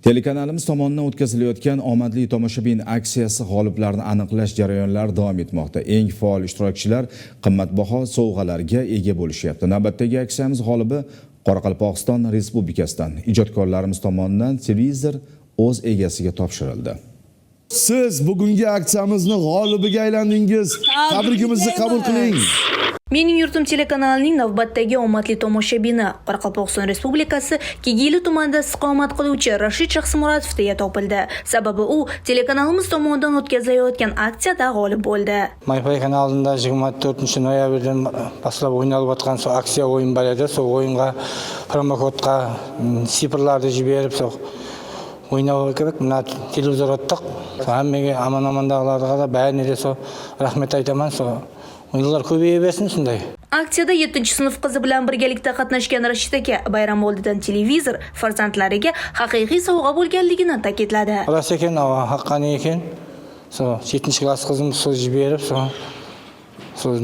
Telekanalimiz tomonidan o'tkazilayotgan omadli tomoshabin aksiyasi g'oliblarini aniqlash jarayonlari davom etmoqda. Eng faol ishtirokchilar qimmatbaho sovg'alarga ega bo'lishyapti. Navbatdagi aksiyamiz g'olibi Qoraqalpog'iston Respublikasidan ijodkorlarimiz tomonidan televizor o'z egasiga topshirildi. Siz bugungi aksiyamizni g'olibiga aylandingiz. Tabrikimizni qabul qiling. Mening yurtim telekanalining navbatdagi omadli tomoshabini Qoraqalpog'iston Respublikasi Kegeyli tumanida istiqomat qiluvchi Rashid Shaxsimuratov deya topildi. Sababi u telekanalimiz tomonidan o'tkazilayotgan aksiyada g'olib bo'ldi. MyPay kanalida 24-noyabrdan boshlab o'ynalib o'tgan aksiya o'yin bor edi. So o'yinga promokodga sifrlarni jiberib o'ynab kerak. Mana televizor o'tdik. Hammaga aman-amandag'larga ba'ni de rahmat aytaman. O'yinlar ko'payib bersin shunday. Aksiyada 7-sinf qizi bilan birgalikda qatnashgan Rashid aka bayram oldidan televizor farzandlariga haqiqiy sovg'a bo'lganligini ta'kidladi. Rost ekan, haqqani ekan. 7-klass qizim jiberib,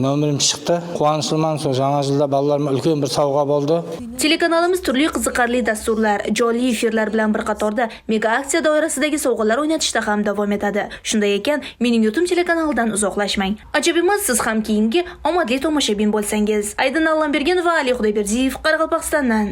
nomerim chiqdi. Quvonchliman, yangi yilda bolalarga ulkan bir sovg'a bo'ldi. Telekanalimiz turli qiziqarli dasturlar, jonli efirlar bilan bir qatorda mega aksiya doirasidagi sovg'alar o'ynatishda ham davom etadi. Shunday ekan, mening yurtim telekanalidan uzoqlashmang. Ajab emas, siz ham keyingi omadli tomoshabin bo'lsangiz. Aydin Allambergen va Ali Xudoyberdiyev Qoraqalpog'istondan.